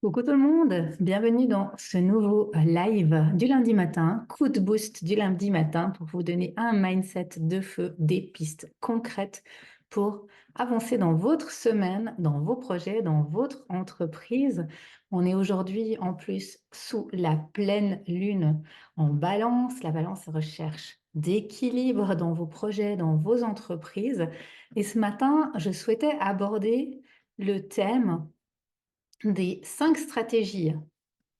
Coucou tout le monde, bienvenue dans ce nouveau live du lundi matin, coup de boost du lundi matin pour vous donner un mindset de feu, des pistes concrètes pour avancer dans votre semaine, dans vos projets, dans votre entreprise. On est aujourd'hui en plus sous la pleine lune en balance. La balance recherche d'équilibre dans vos projets, dans vos entreprises. Et ce matin, je souhaitais aborder le thème des 5 stratégies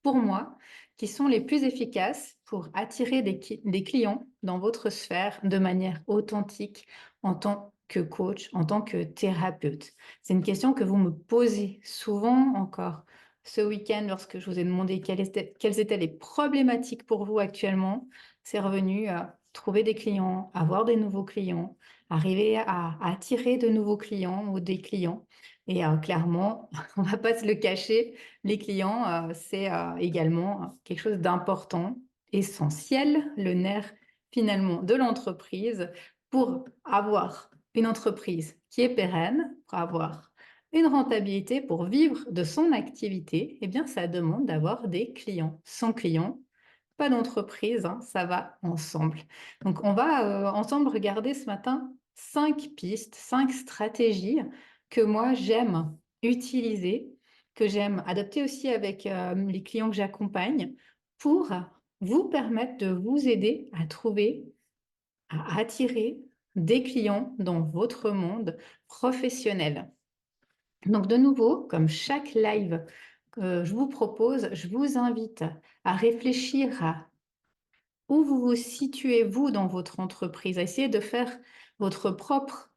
pour moi qui sont les plus efficaces pour attirer des clients dans votre sphère de manière authentique en tant que coach, en tant que thérapeute. C'est une question que vous me posez souvent encore ce week-end lorsque je vous ai demandé quelles étaient les problématiques pour vous actuellement. C'est revenu à trouver des clients, avoir des nouveaux clients, arriver à attirer de nouveaux clients ou des clients. Et clairement, on ne va pas se le cacher, les clients, c'est également quelque chose d'important, essentiel, le nerf finalement de l'entreprise pour avoir une entreprise qui est pérenne, pour avoir une rentabilité, pour vivre de son activité. Eh bien, ça demande d'avoir des clients. Sans clients, pas d'entreprise, hein, ça va ensemble. Donc, on va ensemble regarder ce matin 5 pistes, 5 stratégies que moi j'aime utiliser, que j'aime adopter aussi avec les clients que j'accompagne pour vous permettre de vous aider à trouver, à attirer des clients dans votre monde professionnel. Donc de nouveau, comme chaque live que je vous propose, je vous invite à réfléchir à où vous vous situez, vous, dans votre entreprise, à essayer de faire votre propre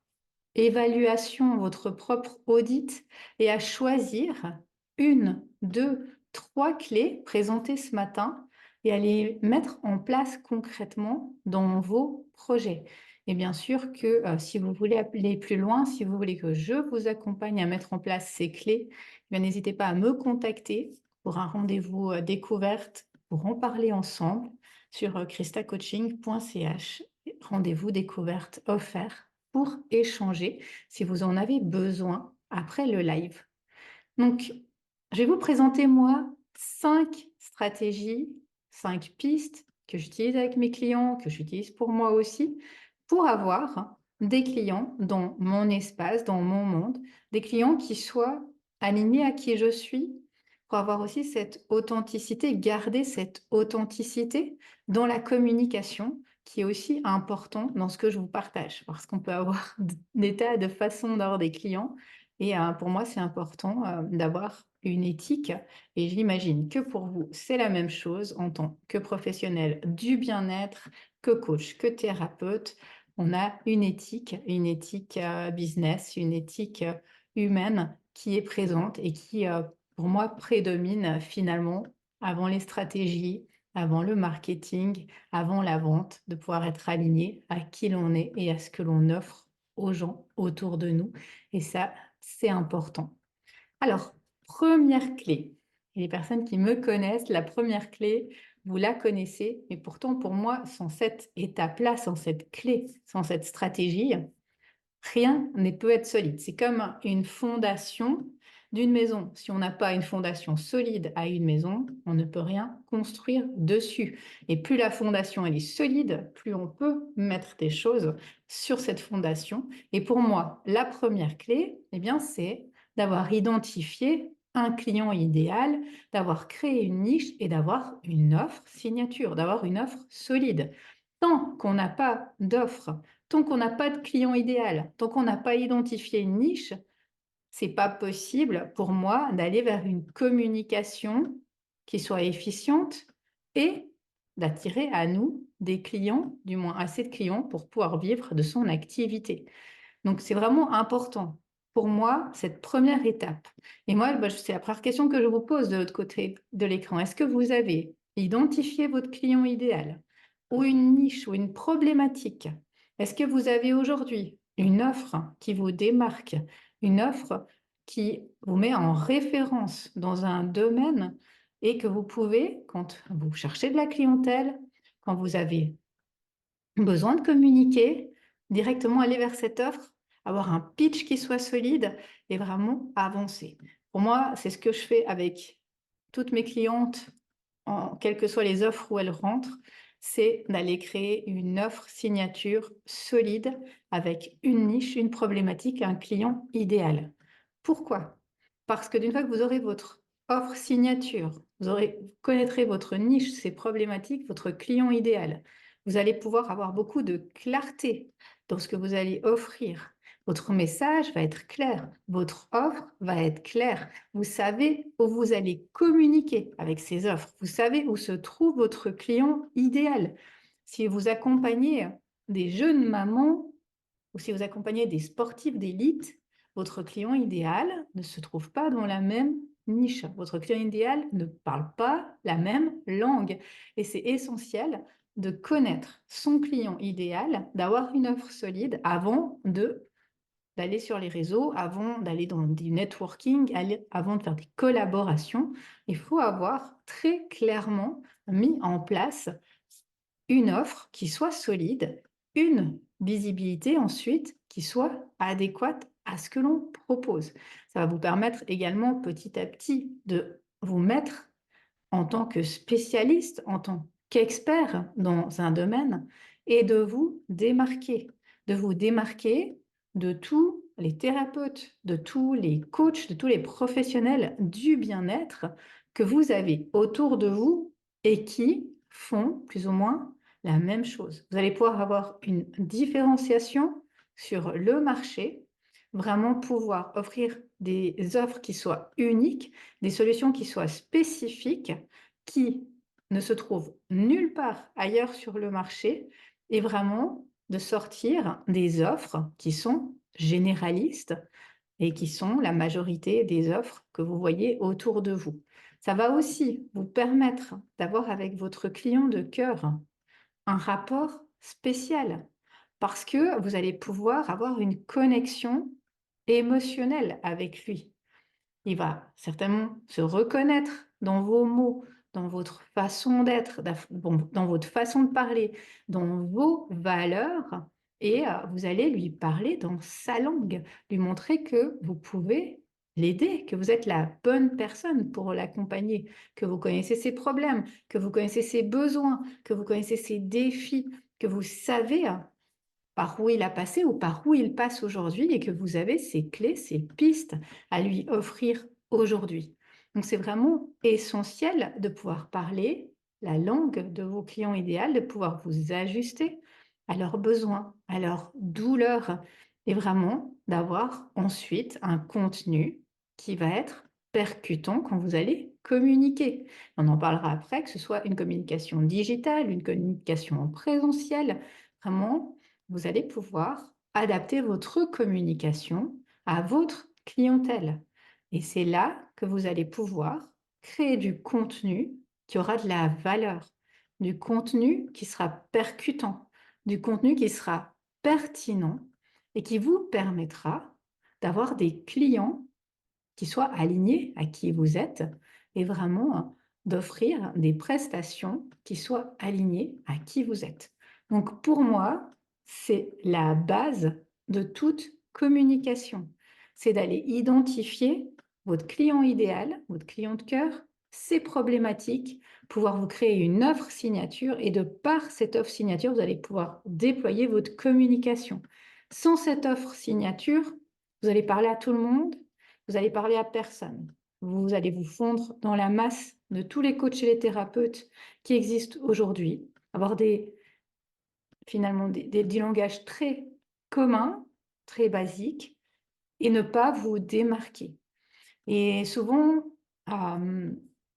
évaluation, votre propre audit et à choisir une, deux, trois clés présentées ce matin et à les mettre en place concrètement dans vos projets. Et bien sûr que si vous voulez aller plus loin, si vous voulez que je vous accompagne à mettre en place ces clés, n'hésitez pas à me contacter pour un rendez-vous découverte pour en parler ensemble sur christacoaching.ch. Rendez-vous découverte offert pour échanger si vous en avez besoin après le live. Donc, je vais vous présenter, moi, 5 stratégies, 5 pistes que j'utilise avec mes clients, que j'utilise pour moi aussi, pour avoir des clients dans mon espace, dans mon monde, des clients qui soient alignés à qui je suis, pour avoir aussi cette authenticité, garder cette authenticité dans la communication, qui est aussi important dans ce que je vous partage, parce qu'on peut avoir des tas de façons d'avoir des clients, et pour moi, c'est important d'avoir une éthique. Et j'imagine que pour vous, c'est la même chose en tant que professionnel du bien-être, que coach, que thérapeute. On a une éthique business, une éthique humaine qui est présente et qui, pour moi, prédomine finalement avant les stratégies, avant le marketing, avant la vente, de pouvoir être aligné à qui l'on est et à ce que l'on offre aux gens autour de nous. Et ça, c'est important. Alors, première clé. Et les personnes qui me connaissent, la première clé, vous la connaissez, mais pourtant pour moi, sans cette étape-là, sans cette clé, sans cette stratégie, rien ne peut être solide. C'est comme une fondation d'une maison. Si on n'a pas une fondation solide à une maison, on ne peut rien construire dessus. Et plus la fondation elle est solide, plus on peut mettre des choses sur cette fondation. Et pour moi, la première clé, eh bien, c'est d'avoir identifié un client idéal, d'avoir créé une niche et d'avoir une offre signature, d'avoir une offre solide. Tant qu'on n'a pas d'offre, tant qu'on n'a pas de client idéal, tant qu'on n'a pas identifié une niche, c'est pas possible pour moi d'aller vers une communication qui soit efficiente et d'attirer à nous des clients, du moins assez de clients pour pouvoir vivre de son activité. Donc, c'est vraiment important pour moi, cette première étape. Et moi, c'est la première question que je vous pose de l'autre côté de l'écran. Est-ce que vous avez identifié votre client idéal ou une niche ou une problématique? Est-ce que vous avez aujourd'hui une offre qui vous démarque, une offre qui vous met en référence dans un domaine et que vous pouvez, quand vous cherchez de la clientèle, quand vous avez besoin de communiquer, directement aller vers cette offre, avoir un pitch qui soit solide et vraiment avancer. Pour moi, c'est ce que je fais avec toutes mes clientes, quelles que soient les offres où elles rentrent, c'est d'aller créer une offre signature solide avec une niche, une problématique, un client idéal. Pourquoi? Parce que d'une fois que vous aurez votre offre signature, vous connaîtrez votre niche, ses problématiques, votre client idéal. Vous allez pouvoir avoir beaucoup de clarté dans ce que vous allez offrir. Votre message va être clair, votre offre va être claire. Vous savez où vous allez communiquer avec ces offres. Vous savez où se trouve votre client idéal. Si vous accompagnez des jeunes mamans ou si vous accompagnez des sportifs d'élite, votre client idéal ne se trouve pas dans la même niche. Votre client idéal ne parle pas la même langue. Et c'est essentiel de connaître son client idéal, d'avoir une offre solide avant d'aller sur les réseaux, avant d'aller dans du networking, avant de faire des collaborations. Il faut avoir très clairement mis en place une offre qui soit solide, une visibilité ensuite qui soit adéquate à ce que l'on propose. Ça va vous permettre également petit à petit de vous mettre en tant que spécialiste, en tant qu'expert dans un domaine et de vous démarquer de tous les thérapeutes, de tous les coachs, de tous les professionnels du bien-être que vous avez autour de vous et qui font plus ou moins la même chose. Vous allez pouvoir avoir une différenciation sur le marché, vraiment pouvoir offrir des offres qui soient uniques, des solutions qui soient spécifiques, qui ne se trouvent nulle part ailleurs sur le marché, et vraiment de sortir des offres qui sont généralistes et qui sont la majorité des offres que vous voyez autour de vous. Ça va aussi vous permettre d'avoir avec votre client de cœur un rapport spécial parce que vous allez pouvoir avoir une connexion émotionnelle avec lui. Il va certainement se reconnaître dans vos mots, dans votre façon d'être, dans votre façon de parler, dans vos valeurs, et vous allez lui parler dans sa langue, lui montrer que vous pouvez l'aider, que vous êtes la bonne personne pour l'accompagner, que vous connaissez ses problèmes, que vous connaissez ses besoins, que vous connaissez ses défis, que vous savez par où il a passé ou par où il passe aujourd'hui et que vous avez ces clés, ces pistes à lui offrir aujourd'hui. Donc, c'est vraiment essentiel de pouvoir parler la langue de vos clients idéaux, de pouvoir vous ajuster à leurs besoins, à leurs douleurs et vraiment d'avoir ensuite un contenu qui va être percutant quand vous allez communiquer. On en parlera après, que ce soit une communication digitale, une communication en présentiel, vraiment vous allez pouvoir adapter votre communication à votre clientèle. Et c'est là que vous allez pouvoir créer du contenu qui aura de la valeur, du contenu qui sera percutant, du contenu qui sera pertinent et qui vous permettra d'avoir des clients qui soient alignés à qui vous êtes et vraiment d'offrir des prestations qui soient alignées à qui vous êtes. Donc pour moi, c'est la base de toute communication. C'est d'aller identifier votre client idéal, votre client de cœur, ses problématiques, pouvoir vous créer une offre signature et de par cette offre signature, vous allez pouvoir déployer votre communication. Sans cette offre signature, vous allez parler à tout le monde, vous allez parler à personne. Vous allez vous fondre dans la masse de tous les coachs et les thérapeutes qui existent aujourd'hui, avoir finalement des langages très communs, très basiques, et ne pas vous démarquer. Et souvent,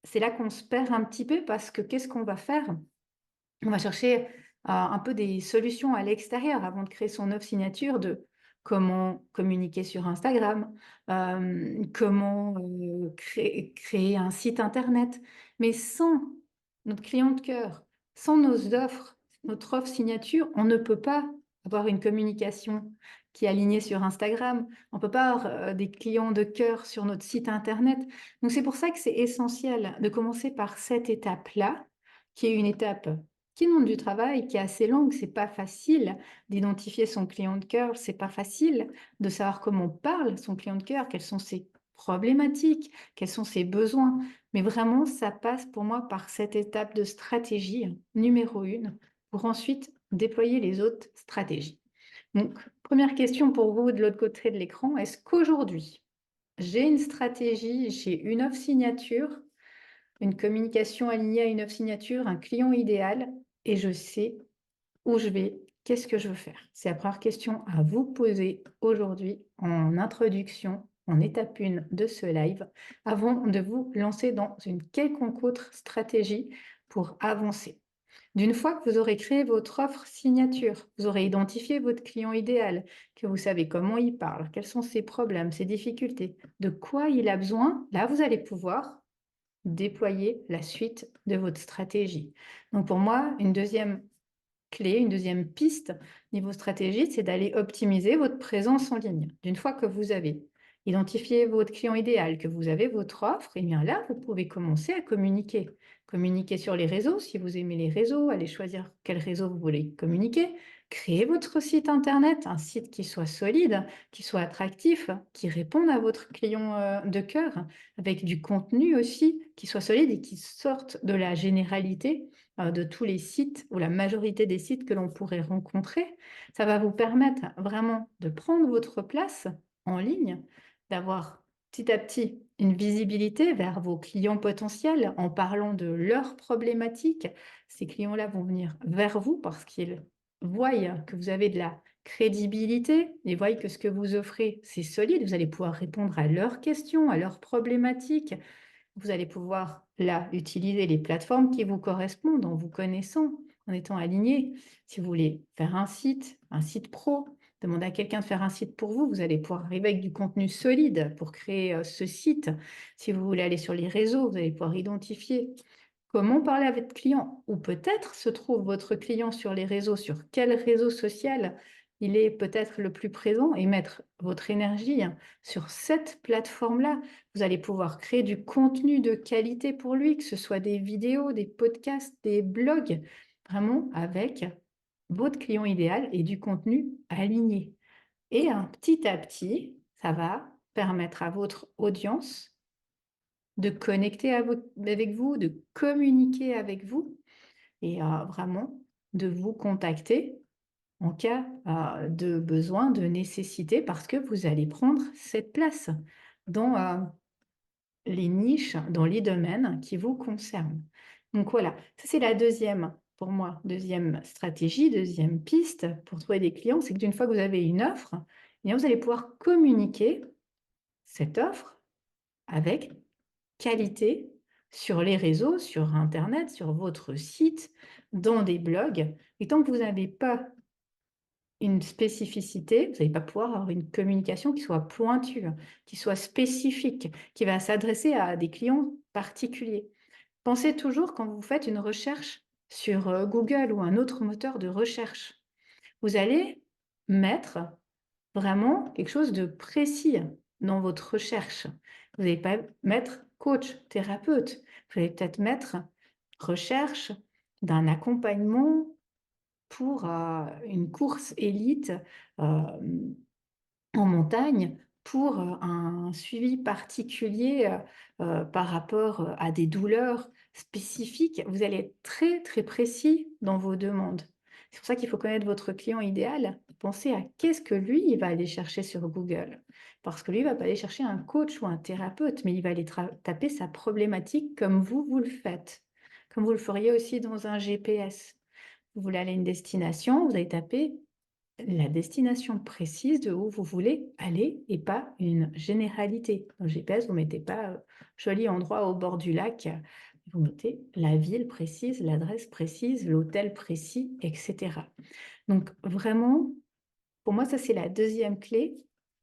c'est là qu'on se perd un petit peu parce que qu'est-ce qu'on va faire? On va chercher un peu des solutions à l'extérieur avant de créer son offre signature de comment communiquer sur Instagram, comment créer un site internet. Mais sans notre client de cœur, sans nos offres, notre offre signature, on ne peut pas avoir une communication qui est alignée sur Instagram. On ne peut pas avoir des clients de cœur sur notre site internet. Donc c'est pour ça que c'est essentiel de commencer par cette étape-là, qui est une étape qui demande du travail, qui est assez longue. C'est pas facile d'identifier son client de cœur, c'est pas facile de savoir comment parle son client de cœur, quelles sont ses problématiques, quels sont ses besoins. Mais vraiment, ça passe pour moi par cette étape de stratégie numéro 1 pour ensuite déployer les autres stratégies. Donc, première question pour vous de l'autre côté de l'écran, est-ce qu'aujourd'hui, j'ai une stratégie, j'ai une offre signature, une communication alignée à une offre signature, un client idéal, et je sais où je vais, qu'est-ce que je veux faire? C'est la première question à vous poser aujourd'hui en introduction, en étape 1 de ce live, avant de vous lancer dans une quelconque autre stratégie pour avancer. D'une fois que vous aurez créé votre offre signature, vous aurez identifié votre client idéal, que vous savez comment il parle, quels sont ses problèmes, ses difficultés, de quoi il a besoin, là, vous allez pouvoir déployer la suite de votre stratégie. Donc pour moi, une deuxième clé, une deuxième piste niveau stratégie, c'est d'aller optimiser votre présence en ligne. D'une fois que vous avez identifié votre client idéal, que vous avez votre offre, et bien là, vous pouvez commencer à communiquer. Communiquer sur les réseaux, si vous aimez les réseaux, allez choisir quel réseau vous voulez communiquer. Créez votre site internet, un site qui soit solide, qui soit attractif, qui réponde à votre client de cœur, avec du contenu aussi qui soit solide et qui sorte de la généralité de tous les sites ou la majorité des sites que l'on pourrait rencontrer. Ça va vous permettre vraiment de prendre votre place en ligne, d'avoir petit à petit une visibilité vers vos clients potentiels en parlant de leurs problématiques. Ces clients-là vont venir vers vous parce qu'ils voient que vous avez de la crédibilité, ils voient que ce que vous offrez, c'est solide, vous allez pouvoir répondre à leurs questions, à leurs problématiques. Vous allez pouvoir, là, utiliser les plateformes qui vous correspondent en vous connaissant, en étant aligné. Si vous voulez faire un site pro, demander à quelqu'un de faire un site pour vous, vous allez pouvoir arriver avec du contenu solide pour créer ce site. Si vous voulez aller sur les réseaux, vous allez pouvoir identifier comment parler à votre client ou peut-être se trouve votre client sur les réseaux, sur quel réseau social il est peut-être le plus présent et mettre votre énergie sur cette plateforme-là. Vous allez pouvoir créer du contenu de qualité pour lui, que ce soit des vidéos, des podcasts, des blogs, vraiment avec votre client idéal et du contenu aligné. Et petit à petit, ça va permettre à votre audience de connecter avec vous, de communiquer avec vous et vraiment de vous contacter en cas de besoin, de nécessité, parce que vous allez prendre cette place dans les niches, dans les domaines qui vous concernent. Donc voilà, ça c'est la deuxième, pour moi, deuxième stratégie, deuxième piste pour trouver des clients, c'est que d'une fois que vous avez une offre, eh bien, vous allez pouvoir communiquer cette offre avec qualité sur les réseaux, sur Internet, sur votre site, dans des blogs. Et tant que vous n'avez pas une spécificité, vous n'allez pas pouvoir avoir une communication qui soit pointue, qui soit spécifique, qui va s'adresser à des clients particuliers. Pensez toujours quand vous faites une recherche sur Google ou un autre moteur de recherche, vous allez mettre vraiment quelque chose de précis dans votre recherche. Vous n'allez pas mettre coach, thérapeute. Vous allez peut-être mettre recherche d'un accompagnement pour une course élite en montagne, pour un suivi particulier par rapport à des douleurs spécifiques. Vous allez être très, très précis dans vos demandes. C'est pour ça qu'il faut connaître votre client idéal. Pensez à qu'est-ce que lui, il va aller chercher sur Google. Parce que lui, il ne va pas aller chercher un coach ou un thérapeute, mais il va aller taper sa problématique comme vous le faites. Comme vous le feriez aussi dans un GPS. Vous voulez aller à une destination, vous allez taper la destination précise de où vous voulez aller et pas une généralité. Dans le GPS, vous ne mettez pas joli endroit au bord du lac, vous mettez la ville précise, l'adresse précise, l'hôtel précis, etc. Donc vraiment, pour moi, ça c'est la deuxième clé.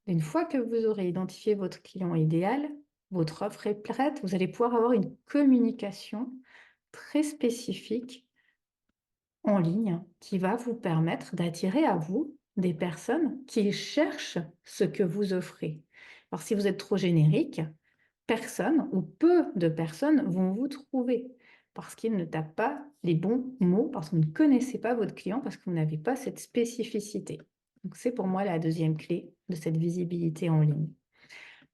Une fois que vous aurez identifié votre client idéal, votre offre est prête, vous allez pouvoir avoir une communication très spécifique en ligne qui va vous permettre d'attirer à vous des personnes qui cherchent ce que vous offrez. Alors, si vous êtes trop générique, personne ou peu de personnes vont vous trouver parce qu'ils ne tapent pas les bons mots, parce que vous ne connaissez pas votre client, parce que vous n'avez pas cette spécificité. Donc, c'est pour moi la deuxième clé de cette visibilité en ligne.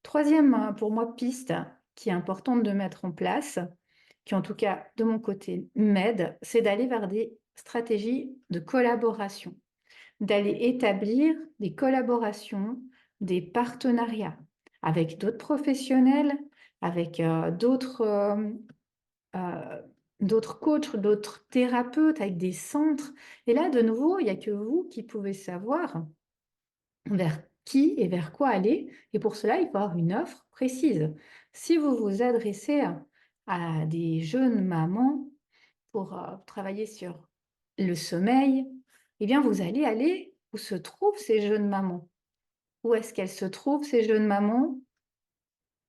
Troisième, pour moi, piste qui est importante de mettre en place, qui en tout cas de mon côté m'aide, c'est d'aller vers des stratégies de collaboration, d'aller établir des collaborations, des partenariats avec d'autres professionnels, avec d'autres coachs, d'autres thérapeutes, avec des centres. Et là, de nouveau, il n'y a que vous qui pouvez savoir vers qui et vers quoi aller. Et pour cela, il faut avoir une offre précise. Si vous vous adressez à des jeunes mamans pour travailler sur le sommeil, eh bien, vous allez aller où se trouvent ces jeunes mamans. Où est-ce qu'elles se trouvent, ces jeunes mamans?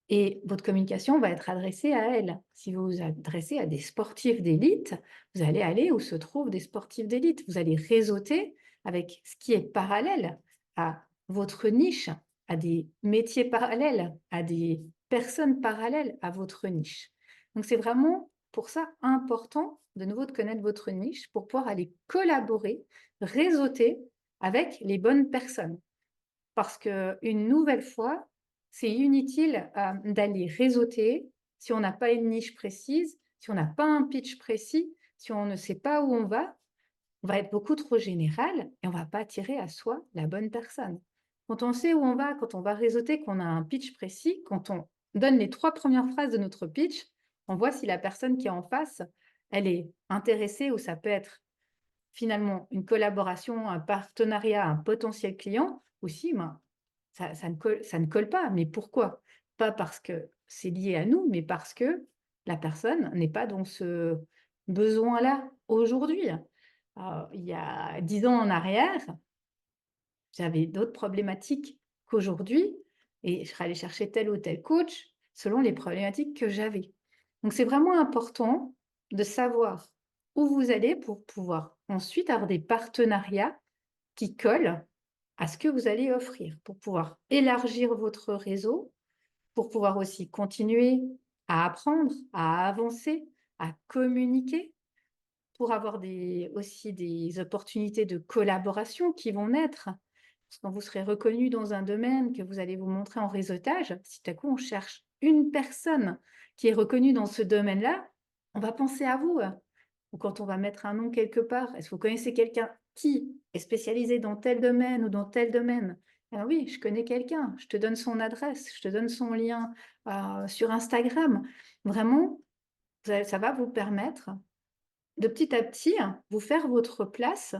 Et votre communication va être adressée à elles. Si vous vous adressez à des sportifs d'élite, vous allez aller où se trouvent des sportifs d'élite. Vous allez réseauter avec ce qui est parallèle à votre niche, à des métiers parallèles, à des personnes parallèles à votre niche. Donc, c'est vraiment pour ça important, de nouveau, de connaître votre niche pour pouvoir aller collaborer, réseauter avec les bonnes personnes. Parce qu'une nouvelle fois, c'est inutile d'aller réseauter si on n'a pas une niche précise, si on n'a pas un pitch précis, si on ne sait pas où on va être beaucoup trop général et on ne va pas attirer à soi la bonne personne. Quand on sait où on va, quand on va réseauter, qu'on a un pitch précis, quand on donne les 3 premières phrases de notre pitch, on voit si la personne qui est en face, elle est intéressée ou ça peut être finalement une collaboration, un partenariat, un potentiel client, ou si ben, ça ne colle pas. Mais pourquoi? Pas parce que c'est lié à nous, mais parce que la personne n'est pas dans ce besoin-là aujourd'hui. Il y a 10 ans en arrière, j'avais d'autres problématiques qu'aujourd'hui et je serais allée chercher tel ou tel coach selon les problématiques que j'avais. Donc, c'est vraiment important de savoir où vous allez pour pouvoir ensuite avoir des partenariats qui collent à ce que vous allez offrir, pour pouvoir élargir votre réseau, pour pouvoir aussi continuer à apprendre, à avancer, à communiquer, pour avoir aussi des opportunités de collaboration qui vont naître. Parce que quand vous serez reconnu dans un domaine, que vous allez vous montrer en réseautage, si tout à coup on cherche une personne qui est reconnue dans ce domaine-là, on va penser à vous. Ou quand on va mettre un nom quelque part, est-ce que vous connaissez quelqu'un qui est spécialisé dans tel domaine ou dans tel domaine? Alors oui, je connais quelqu'un, je te donne son adresse, je te donne son lien sur Instagram. Vraiment, ça va vous permettre de petit à petit vous faire votre place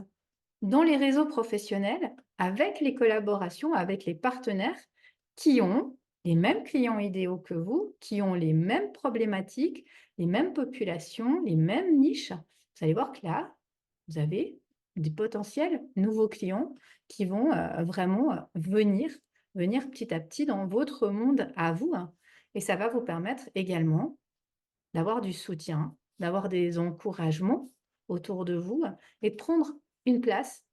dans les réseaux professionnels avec les collaborations, avec les partenaires qui ont les mêmes clients idéaux que vous, qui ont les mêmes problématiques, les mêmes populations, les mêmes niches. Vous allez voir que là, vous avez des potentiels nouveaux clients qui vont vraiment venir petit à petit dans votre monde à vous. Et ça va vous permettre également d'avoir du soutien, d'avoir des encouragements autour de vous et de prendre une place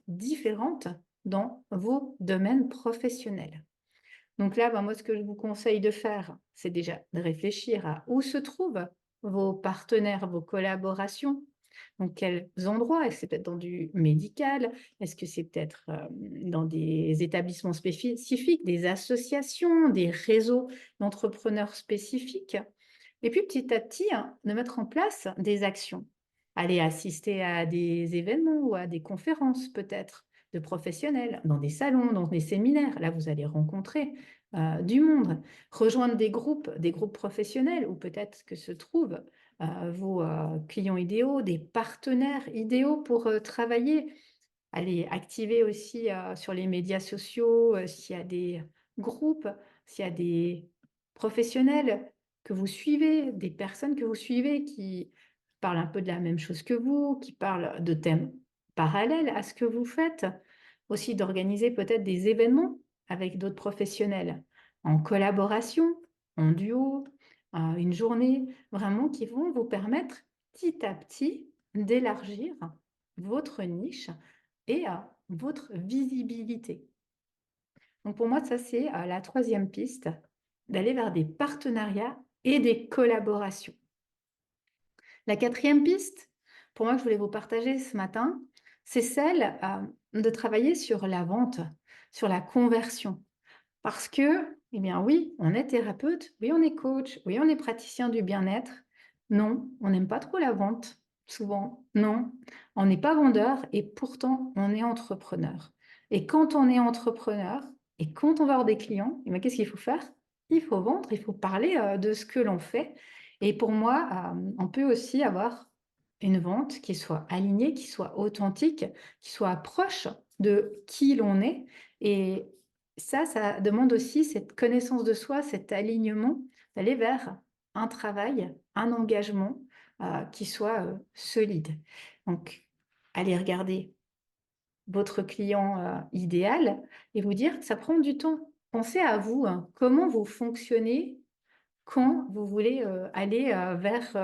différente dans vos domaines professionnels. Donc là, moi, ce que je vous conseille de faire, c'est déjà de réfléchir à où se trouvent vos partenaires, vos collaborations. Donc, quels endroits? Est-ce que c'est peut-être dans du médical? Est-ce que c'est peut-être dans des établissements spécifiques, des associations, des réseaux d'entrepreneurs spécifiques? Et puis, petit à petit, de mettre en place des actions. Aller assister à des événements ou à des conférences peut-être de professionnels, dans des salons, dans des séminaires. Là, vous allez rencontrer du monde. Rejoindre des groupes professionnels où peut-être que se trouvent vos clients idéaux, des partenaires idéaux pour travailler. Allez activer aussi sur les médias sociaux s'il y a des groupes, s'il y a des professionnels que vous suivez, des personnes que vous suivez qui parlent un peu de la même chose que vous, qui parlent de thèmes parallèles à ce que vous faites. Aussi d'organiser peut-être des événements avec d'autres professionnels en collaboration, en duo, une journée vraiment qui vont vous permettre petit à petit d'élargir votre niche et votre visibilité. Donc pour moi, ça c'est la troisième piste, d'aller vers des partenariats et des collaborations. La quatrième piste, pour moi, que je voulais vous partager ce matin, c'est celle de travailler sur la vente, sur la conversion. Parce que, eh bien oui, on est thérapeute, oui, on est coach, oui, on est praticien du bien-être. Non, on n'aime pas trop la vente, souvent. Non, on n'est pas vendeur et pourtant on est entrepreneur. Et quand on est entrepreneur et quand on va avoir des clients, eh bien, qu'est-ce qu'il faut faire? Il faut vendre, il faut parler de ce que l'on fait. Et pour moi, on peut aussi avoir une vente qui soit alignée, qui soit authentique, qui soit proche de qui l'on est. Et ça demande aussi cette connaissance de soi, cet alignement, d'aller vers un travail, un engagement qui soit solide. Donc, allez regarder votre client idéal et vous dire que ça prend du temps. Pensez à vous, hein, comment vous fonctionnez quand vous voulez aller vers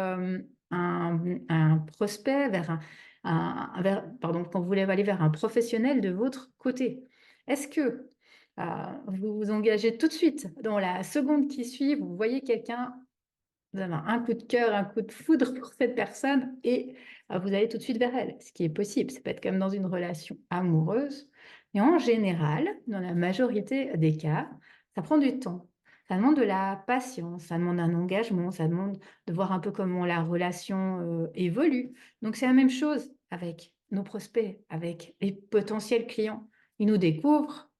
un prospect, vers quand vous voulez aller vers un professionnel de votre côté. Est-ce que vous vous engagez tout de suite dans la seconde qui suit, vous voyez quelqu'un, vous avez un coup de cœur, un coup de foudre pour cette personne et vous allez tout de suite vers elle, ce qui est possible. Ça peut être comme dans une relation amoureuse. Et en général, dans la majorité des cas, ça prend du temps. Ça demande de la patience, ça demande un engagement, ça demande de voir un peu comment la relation évolue. Donc c'est la même chose avec nos prospects, avec les potentiels clients. Ils nous découvrent,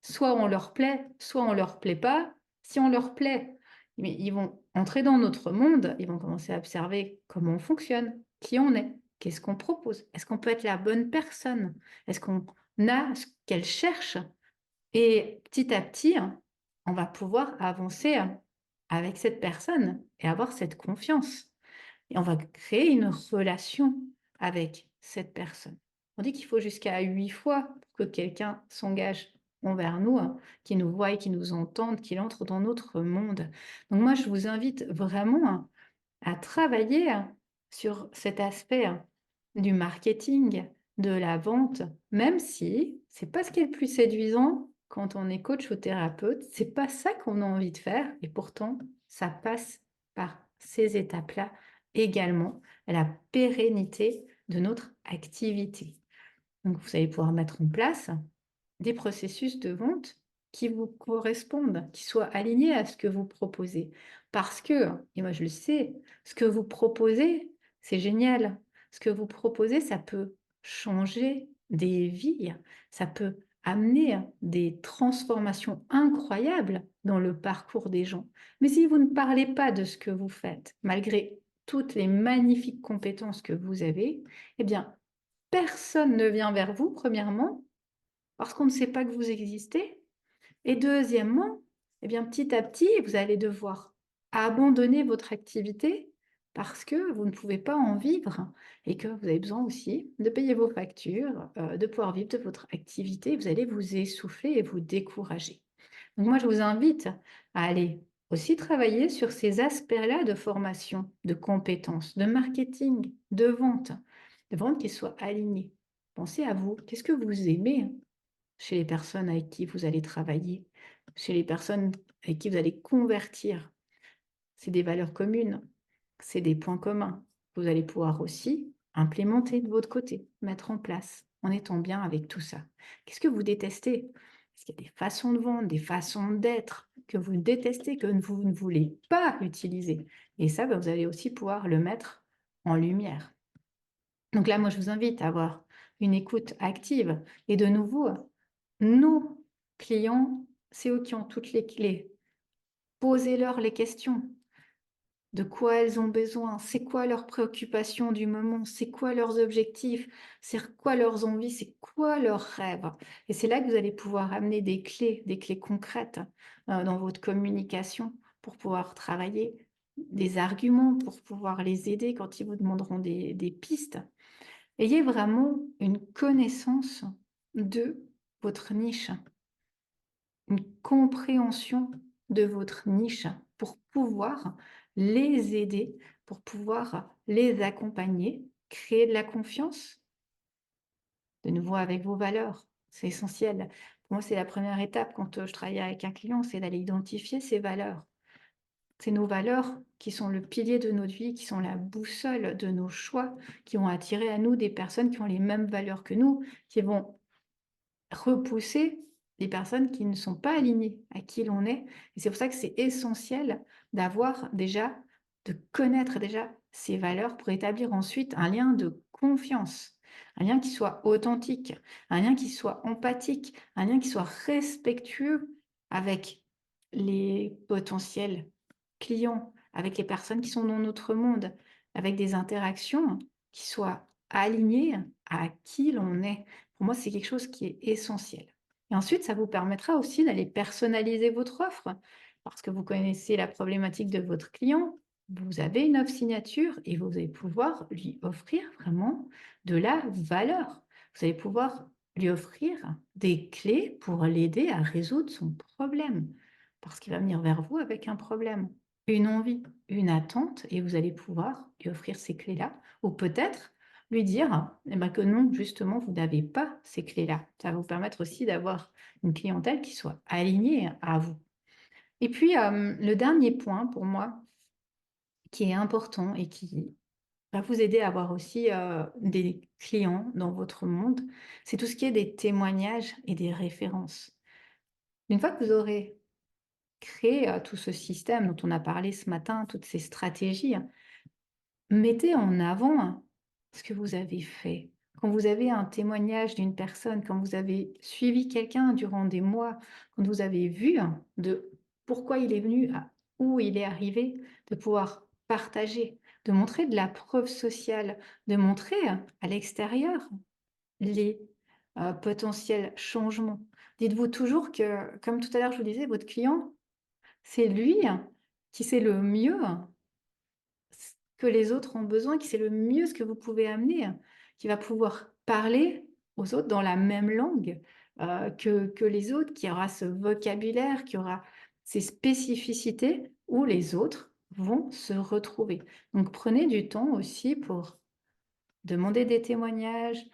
soit on leur plaît, soit on leur plaît pas. Si on leur plaît, mais ils vont entrer dans notre monde, ils vont commencer à observer comment on fonctionne, qui on est, qu'est-ce qu'on propose, est-ce qu'on peut être la bonne personne, est-ce qu'on a ce qu'elle cherche. Et petit à petit, on va pouvoir avancer avec cette personne et avoir cette confiance. Et on va créer une relation avec cette personne. On dit qu'il faut jusqu'à 8 fois pour que quelqu'un s'engage envers nous, qu'il nous voie, qu'il nous entende, qu'il entre dans notre monde. Donc moi, je vous invite vraiment à travailler sur cet aspect du marketing, de la vente, même si c'est pas ce qui est le plus séduisant quand on est coach ou thérapeute, c'est pas ça qu'on a envie de faire et pourtant ça passe par ces étapes-là également, la pérennité de notre activité. Donc vous allez pouvoir mettre en place des processus de vente qui vous correspondent, qui soient alignés à ce que vous proposez. Parce que, et moi je le sais, ce que vous proposez, c'est génial. Ce que vous proposez, ça peut changer des vies, ça peut amener des transformations incroyables dans le parcours des gens. Mais si vous ne parlez pas de ce que vous faites, malgré toutes les magnifiques compétences que vous avez, eh bien, personne ne vient vers vous, premièrement, parce qu'on ne sait pas que vous existez. Et deuxièmement, eh bien, petit à petit, vous allez devoir abandonner votre activité parce que vous ne pouvez pas en vivre et que vous avez besoin aussi de payer vos factures, de pouvoir vivre de votre activité. Vous allez vous essouffler et vous décourager. Donc moi, je vous invite à aller aussi travailler sur ces aspects-là de formation, de compétences, de marketing, de vente qui soient alignés. Pensez à vous. Qu'est-ce que vous aimez chez les personnes avec qui vous allez travailler, chez les personnes avec qui vous allez convertir? C'est des valeurs communes, c'est des points communs. Vous allez pouvoir aussi implémenter de votre côté, mettre en place, en étant bien avec tout ça. Qu'est-ce que vous détestez? Est-ce qu'il y a des façons de vendre, des façons d'être que vous détestez, que vous ne voulez pas utiliser? Et ça, vous allez aussi pouvoir le mettre en lumière. Donc là, moi, je vous invite à avoir une écoute active. Et de nouveau, nos clients, c'est eux qui ont toutes les clés. Posez-leur les questions. De quoi elles ont besoin? C'est quoi leurs préoccupations du moment? C'est quoi leurs objectifs? C'est quoi leurs envies? C'est quoi leurs rêves? Et c'est là que vous allez pouvoir amener des clés concrètes dans votre communication pour pouvoir travailler des arguments, pour pouvoir les aider quand ils vous demanderont des pistes. Ayez vraiment une connaissance de votre niche, une compréhension de votre niche pour pouvoir les aider, pour pouvoir les accompagner, créer de la confiance, de nouveau avec vos valeurs. C'est essentiel. Pour moi, c'est la première étape quand je travaille avec un client, c'est d'aller identifier ses valeurs. C'est nos valeurs qui sont le pilier de notre vie, qui sont la boussole de nos choix, qui vont attirer à nous des personnes qui ont les mêmes valeurs que nous, qui vont repousser les personnes qui ne sont pas alignées à qui l'on est. Et c'est pour ça que c'est essentiel d'avoir déjà, de connaître déjà ses valeurs pour établir ensuite un lien de confiance, un lien qui soit authentique, un lien qui soit empathique, un lien qui soit respectueux avec les potentiels clients, avec les personnes qui sont dans notre monde, avec des interactions qui soient alignées à qui l'on est. Pour moi, c'est quelque chose qui est essentiel. Et ensuite, ça vous permettra aussi d'aller personnaliser votre offre parce que vous connaissez la problématique de votre client. Vous avez une offre signature et vous allez pouvoir lui offrir vraiment de la valeur. Vous allez pouvoir lui offrir des clés pour l'aider à résoudre son problème parce qu'il va venir vers vous avec un problème, une envie, une attente et vous allez pouvoir lui offrir ces clés-là ou peut-être lui dire eh ben, que non, justement, vous n'avez pas ces clés-là. Ça va vous permettre aussi d'avoir une clientèle qui soit alignée à vous. Et puis, le dernier point pour moi, qui est important et qui va vous aider à avoir aussi des clients dans votre monde, c'est tout ce qui est des témoignages et des références. Une fois que vous aurez créé tout ce système dont on a parlé ce matin, toutes ces stratégies, mettez en avant ce que vous avez fait. Quand vous avez un témoignage d'une personne, quand vous avez suivi quelqu'un durant des mois, quand vous avez vu de pourquoi il est venu, à où il est arrivé, de pouvoir partager, de montrer de la preuve sociale, de montrer à l'extérieur les potentiels changements. Dites-vous toujours que, comme tout à l'heure je vous disais, votre client, c'est lui qui sait le mieux ce que les autres ont besoin, qui sait le mieux ce que vous pouvez amener, qui va pouvoir parler aux autres dans la même langue que les autres, qui aura ce vocabulaire, qui aura ces spécificités où les autres vont se retrouver. Donc prenez du temps aussi pour demander des témoignages,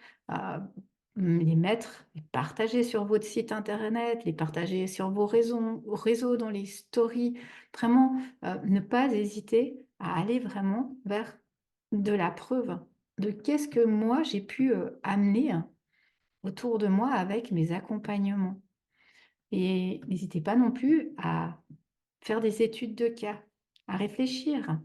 les mettre, les partager sur votre site internet, les partager sur vos réseaux dans les stories. Vraiment, ne pas hésiter à aller vraiment vers de la preuve de qu'est-ce que moi j'ai pu, amener autour de moi avec mes accompagnements. Et n'hésitez pas non plus à faire des études de cas, à réfléchir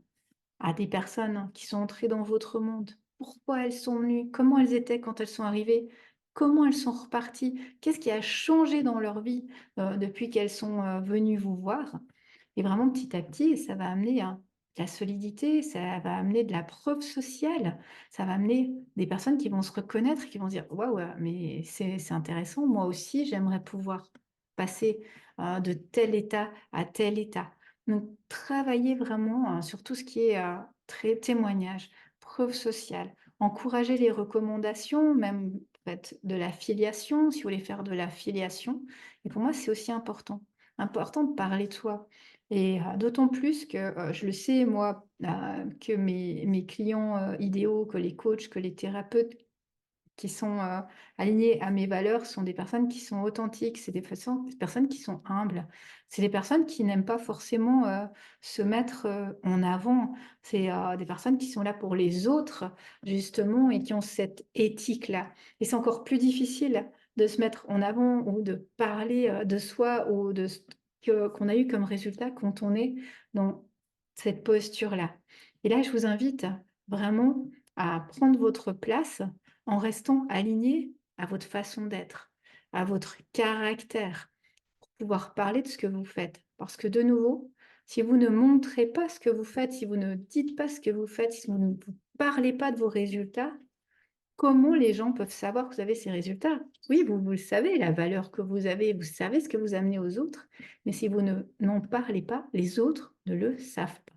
à des personnes qui sont entrées dans votre monde. Pourquoi elles sont venues? Comment elles étaient quand elles sont arrivées? Comment elles sont reparties? Qu'est-ce qui a changé dans leur vie depuis qu'elles sont venues vous voir? Et vraiment, petit à petit, ça va amener de la solidité, ça va amener de la preuve sociale, ça va amener des personnes qui vont se reconnaître, qui vont se dire waouh, mais c'est intéressant, moi aussi, j'aimerais pouvoir passer de tel état à tel état. Donc, travailler vraiment sur tout ce qui est témoignage, preuve sociale, encourager les recommandations, même peut-être de l'affiliation, si vous voulez faire de l'affiliation. Et pour moi, c'est aussi important de parler de soi. Et d'autant plus que je le sais, moi, que mes clients idéaux, que les coachs, que les thérapeutes qui sont alignés à mes valeurs sont des personnes qui sont authentiques, c'est des personnes qui sont humbles, c'est des personnes qui n'aiment pas forcément se mettre en avant, c'est des personnes qui sont là pour les autres, justement, et qui ont cette éthique-là. Et c'est encore plus difficile de se mettre en avant ou de parler de soi ou de ce qu'on a eu comme résultat quand on est dans cette posture-là. Et là, je vous invite vraiment à prendre votre place en restant aligné à votre façon d'être, à votre caractère, pour pouvoir parler de ce que vous faites. Parce que de nouveau, si vous ne montrez pas ce que vous faites, si vous ne dites pas ce que vous faites, si vous ne vous parlez pas de vos résultats, comment les gens peuvent savoir que vous avez ces résultats? Oui, vous le savez, la valeur que vous avez, vous savez ce que vous amenez aux autres, mais si vous n'en parlez pas, les autres ne le savent pas.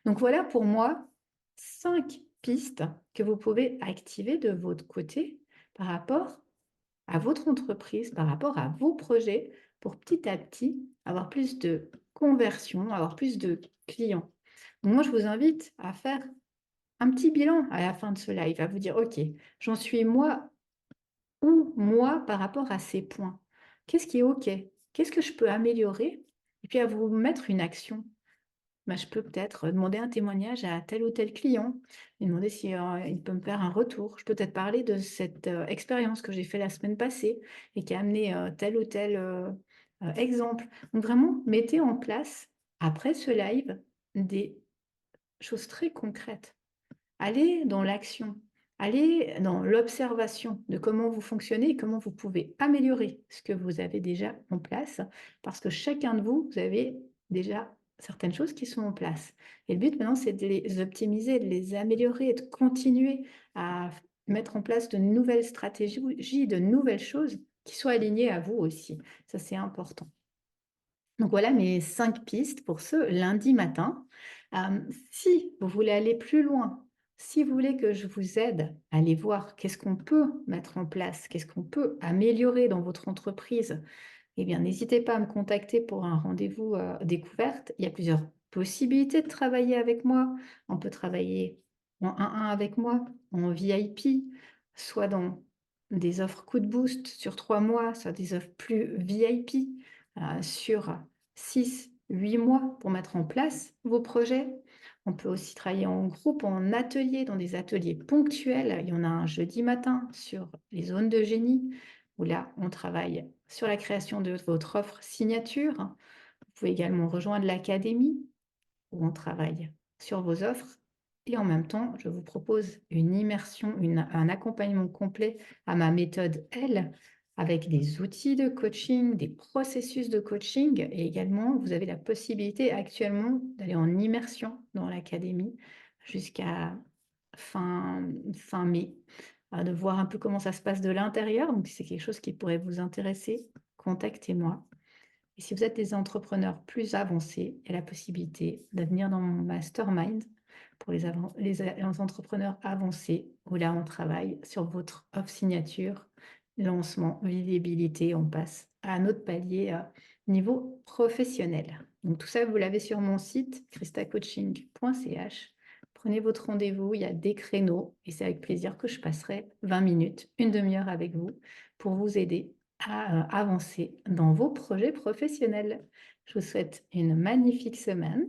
Donc voilà pour moi 5 pistes que vous pouvez activer de votre côté par rapport à votre entreprise, par rapport à vos projets pour petit à petit avoir plus de conversion, avoir plus de clients. Donc moi, je vous invite à faire un petit bilan à la fin de ce live, à vous dire, OK, j'en suis moi où moi par rapport à ces points? Qu'est-ce qui est OK? Qu'est-ce que je peux améliorer? Et puis à vous mettre une action. bah, je peux peut-être demander un témoignage à tel ou tel client, lui demander si, il peut me faire un retour. Je peux peut-être parler de cette, expérience que j'ai fait la semaine passée et qui a amené, tel ou tel, exemple. Donc vraiment, mettez en place, après ce live, des choses très concrètes. Allez dans l'action, allez dans l'observation de comment vous fonctionnez et comment vous pouvez améliorer ce que vous avez déjà en place, parce que chacun de vous, vous avez déjà certaines choses qui sont en place. Et le but maintenant, c'est de les optimiser, de les améliorer et de continuer à mettre en place de nouvelles stratégies, de nouvelles choses qui soient alignées à vous aussi. Ça, c'est important. Donc voilà mes 5 pistes pour ce lundi matin. Si vous voulez aller plus loin, si vous voulez que je vous aide à aller voir qu'est-ce qu'on peut mettre en place, qu'est-ce qu'on peut améliorer dans votre entreprise, eh bien n'hésitez pas à me contacter pour un rendez-vous, découverte. Il y a plusieurs possibilités de travailler avec moi. On peut travailler en 1-1 avec moi, en VIP, soit dans des offres coup de boost sur 3 mois, soit des offres plus VIP, sur 6-8 mois pour mettre en place vos projets. On peut aussi travailler en groupe, en atelier, dans des ateliers ponctuels. Il y en a un jeudi matin sur les zones de génie, où là, on travaille sur la création de votre offre signature. Vous pouvez également rejoindre l'académie, où on travaille sur vos offres. Et en même temps, je vous propose une immersion, un accompagnement complet à ma méthode L, avec des outils de coaching, des processus de coaching. Et également, vous avez la possibilité actuellement d'aller en immersion dans l'académie jusqu'à fin mai, de voir un peu comment ça se passe de l'intérieur. Donc, si c'est quelque chose qui pourrait vous intéresser, contactez-moi. Et si vous êtes des entrepreneurs plus avancés, il y a la possibilité de venir dans mon mastermind pour les entrepreneurs avancés, où là, on travaille sur votre offre signature, lancement, visibilité, on passe à un autre palier niveau professionnel. Donc tout ça, vous l'avez sur mon site, christacoaching.ch. Prenez votre rendez-vous, il y a des créneaux et c'est avec plaisir que je passerai 20 minutes, une demi-heure avec vous pour vous aider à avancer dans vos projets professionnels. Je vous souhaite une magnifique semaine